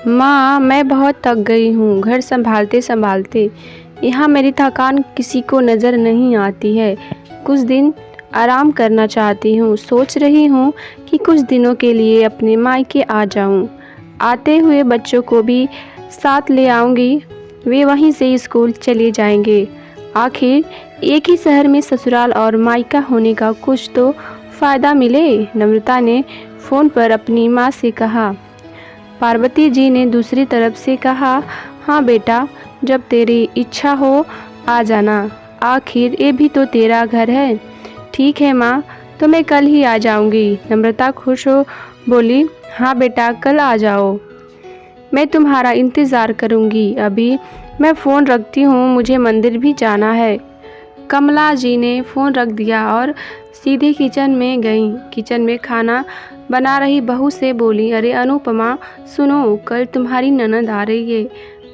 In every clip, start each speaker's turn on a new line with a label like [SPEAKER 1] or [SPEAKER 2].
[SPEAKER 1] माँ, मैं बहुत थक गई हूँ घर संभालते संभालते। यहाँ मेरी थकान किसी को नज़र नहीं आती है। कुछ दिन आराम करना चाहती हूँ। सोच रही हूँ कि कुछ दिनों के लिए अपने मायके आ जाऊँ। आते हुए बच्चों को भी साथ ले आऊँगी। वे वहीं से स्कूल चले जाएंगे। आखिर एक ही शहर में ससुराल और मायका होने का कुछ तो फ़ायदा मिले। नम्रता ने फ़ोन पर अपनी माँ से कहा। पार्वती जी ने दूसरी तरफ से कहा, हाँ बेटा, जब तेरी इच्छा हो आ जाना। आखिर ये भी तो तेरा घर है। ठीक है माँ, तो मैं कल ही आ जाऊंगी। नम्रता खुश हो बोली, हाँ बेटा, कल आ जाओ। मैं तुम्हारा इंतज़ार करूंगी। अभी मैं फ़ोन रखती हूँ, मुझे मंदिर भी जाना है। कमला जी ने फ़ोन रख दिया और सीधे किचन में गईं। किचन में खाना बना रही बहू से बोली, अरे अनुपमा, सुनो, कल तुम्हारी ननद आ रही है।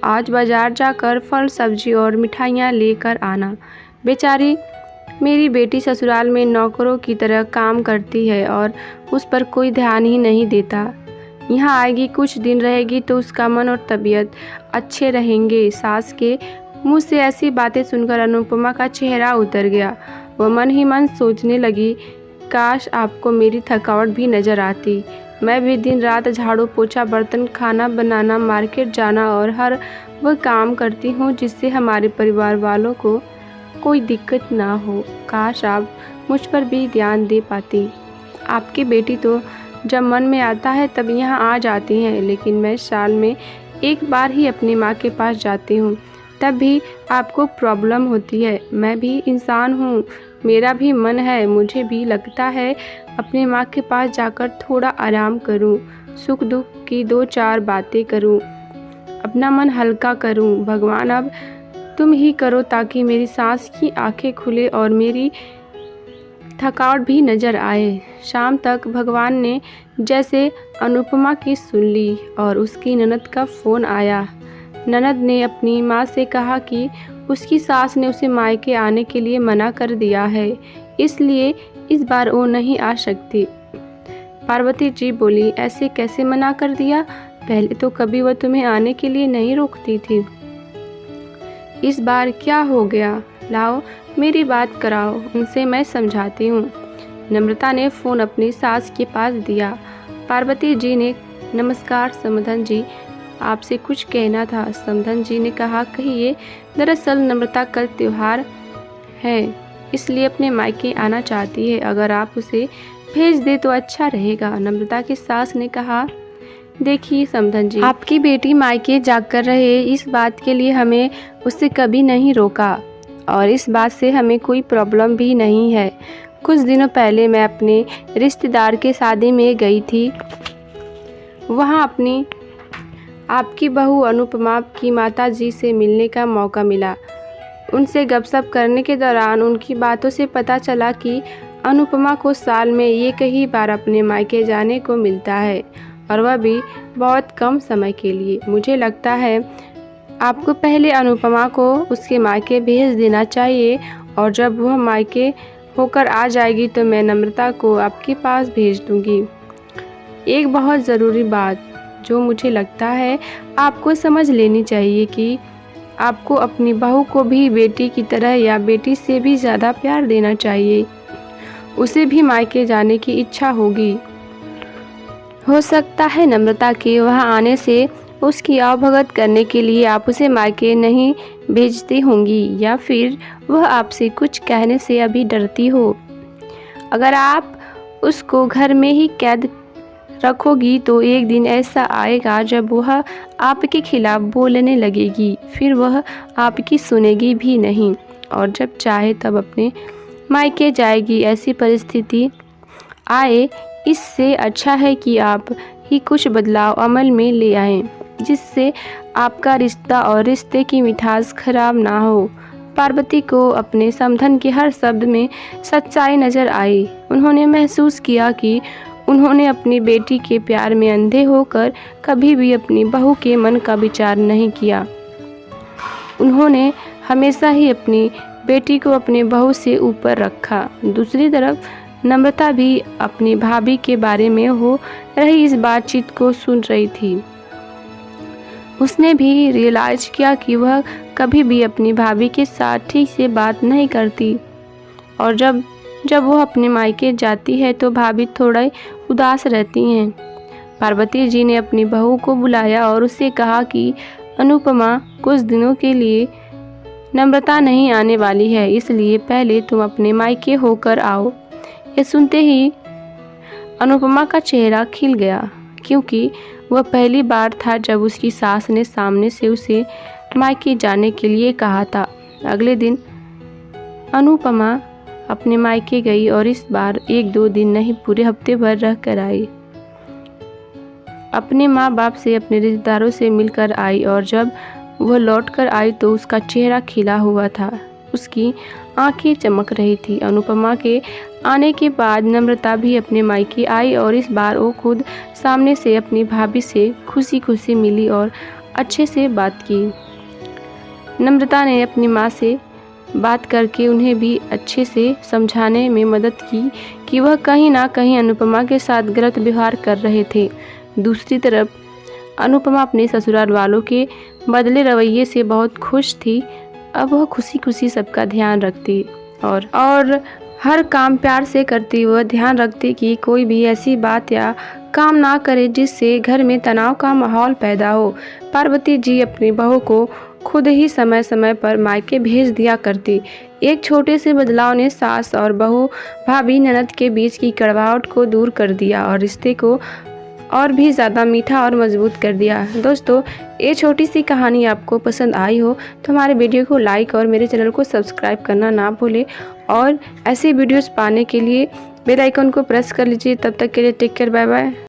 [SPEAKER 1] आज बाजार जाकर फल सब्जी और मिठाइयाँ लेकर आना। बेचारी मेरी बेटी ससुराल में नौकरों की तरह काम करती है और उस पर कोई ध्यान ही नहीं देता। यहाँ आएगी, कुछ दिन रहेगी तो उसका मन और तबीयत अच्छे रहेंगे। सास के मुँह से ऐसी बातें सुनकर अनुपमा का चेहरा उतर गया। वह मन ही मन सोचने लगी, काश आपको मेरी थकावट भी नज़र आती। मैं भी दिन रात झाड़ू पोछा, बर्तन, खाना बनाना, मार्केट जाना और हर वह काम करती हूँ जिससे हमारे परिवार वालों को कोई दिक्कत ना हो। काश आप मुझ पर भी ध्यान दे पाती। आपकी बेटी तो जब मन में आता है तब यहाँ आ जाती हैं, लेकिन मैं साल में एक बार ही अपनी माँ के पास जाती हूँ, तब भी आपको प्रॉब्लम होती है। मैं भी इंसान हूँ, मेरा भी मन है। मुझे भी लगता है अपने माँ के पास जाकर थोड़ा आराम करूँ, सुख दुख की दो चार बातें करूँ, अपना मन हल्का करूँ। भगवान, अब तुम ही करो ताकि मेरी सास की आंखें खुले और मेरी थकावट भी नज़र आए। शाम तक भगवान ने जैसे अनुपमा की सुन ली और उसकी ननद का फ़ोन आया। ननद ने अपनी माँ से कहा कि उसकी सास ने उसे मायके आने के लिए मना कर दिया है, इसलिए इस बार वो नहीं आ सकती। पार्वती जी बोली, ऐसे कैसे मना कर दिया? पहले तो कभी वह तुम्हें आने के लिए नहीं रोकती थी। इस बार क्या हो गया? लाओ मेरी बात कराओ, उनसे मैं समझाती हूँ। नम्रता ने फ़ोन अपनी सास के पास दिया। पार्वती जी ने, नमस्कार समधन जी, आपसे कुछ कहना था। समधन जी ने कहा, कहिए। दरअसल नम्रता कल त्योहार है, इसलिए अपने मायके आना चाहती है। अगर आप उसे भेज दे तो अच्छा रहेगा। नम्रता की सास ने कहा, देखिए समधन जी, आपकी बेटी मायके जाकर रहे, इस बात के लिए हमें उससे कभी नहीं रोका और इस बात से हमें कोई प्रॉब्लम भी नहीं है। कुछ दिनों पहले मैं अपने रिश्तेदार के शादी में गई थी। वहाँ अपनी आपकी बहू अनुपमा की माताजी से मिलने का मौका मिला। उनसे गपशप करने के दौरान उनकी बातों से पता चला कि अनुपमा को साल में ये कई बार अपने मायके जाने को मिलता है और वह भी बहुत कम समय के लिए। मुझे लगता है आपको पहले अनुपमा को उसके मायके भेज देना चाहिए और जब वह मायके होकर आ जाएगी तो मैं नम्रता को आपके पास भेज दूँगी। एक बहुत ज़रूरी बात जो मुझे लगता है आपको समझ लेनी चाहिए कि आपको अपनी बहू को भी बेटी की तरह या बेटी से भी ज़्यादा प्यार देना चाहिए। उसे भी मायके जाने की इच्छा होगी। हो सकता है नम्रता के वहाँ आने से उसकी आवभगत करने के लिए आप उसे मायके नहीं भेजती होंगी या फिर वह आपसे कुछ कहने से अभी डरती हो। अगर आप उसको घर में ही कैद रखोगी तो एक दिन ऐसा आएगा जब वह आपके खिलाफ बोलने लगेगी, फिर वह आपकी सुनेगी भी नहीं और जब चाहे तब अपने मायके जाएगी। ऐसी परिस्थिति आए, इससे अच्छा है कि आप ही कुछ बदलाव अमल में ले आएं, जिससे आपका रिश्ता और रिश्ते की मिठास खराब ना हो। पार्वती को अपने समधन के हर शब्द में सच्चाई नजर आई। उन्होंने महसूस किया कि उन्होंने अपनी बेटी के प्यार में अंधे होकर कभी भी अपनी बहू के मन का विचार नहीं किया। उन्होंने हमेशा ही अपनी बेटी को अपने बहू से ऊपर रखा। दूसरी तरफ नम्रता भी अपनी भाभी के बारे में हो रही इस बातचीत को सुन रही थी। उसने भी रियलाइज किया कि वह कभी भी अपनी भाभी के साथ ठीक से बात नहीं करती और जब वह अपने मायके जाती है तो भाभी थोड़ा उदास रहती हैं। पार्वती जी ने अपनी बहू को बुलाया और उससे कहा कि अनुपमा कुछ दिनों के लिए नम्रता नहीं आने वाली है, इसलिए पहले तुम अपने मायके होकर आओ। ये सुनते ही अनुपमा का चेहरा खिल गया, क्योंकि वह पहली बार था जब उसकी सास ने सामने से उसे मायके जाने के लिए कहा था। अगले दिन अनुपमा अपने मायके गई और इस बार 1-2 दिन नहीं, पूरे हफ्ते भर रह कर आई। अपने माँ बाप से, अपने रिश्तेदारों से मिलकर आई और जब वह लौट कर आई तो उसका चेहरा खिला हुआ था, उसकी आंखें चमक रही थी। अनुपमा के आने के बाद नम्रता भी अपने मायके आई और इस बार वो खुद सामने से अपनी भाभी से खुशी खुशी मिली और अच्छे से बात की। नम्रता ने अपनी माँ से बात करके उन्हें भी अच्छे से समझाने में मदद की कि वह कहीं ना कहीं अनुपमा के साथ गलत व्यवहार कर रहे थे। दूसरी तरफ अनुपमा अपने ससुराल वालों के बदले रवैये से बहुत खुश थी। अब वह खुशी खुशी सबका ध्यान रखती और हर काम प्यार से करती। वह ध्यान रखती कि कोई भी ऐसी बात या काम ना करे जिससे घर में तनाव का माहौल पैदा हो। पार्वती जी अपनी बहू को खुद ही समय समय पर मायके भेज दिया करती। एक छोटे से बदलाव ने सास और बहू, भाभी, ननद के बीच की कड़वाहट को दूर कर दिया और रिश्ते को और भी ज़्यादा मीठा और मजबूत कर दिया। दोस्तों, ये छोटी सी कहानी आपको पसंद आई हो तो हमारे वीडियो को लाइक और मेरे चैनल को सब्सक्राइब करना ना भूलें और ऐसे वीडियोस पाने के लिए बेल आइकन को प्रेस कर लीजिए। तब तक के लिए टेक केयर, बाय बाय।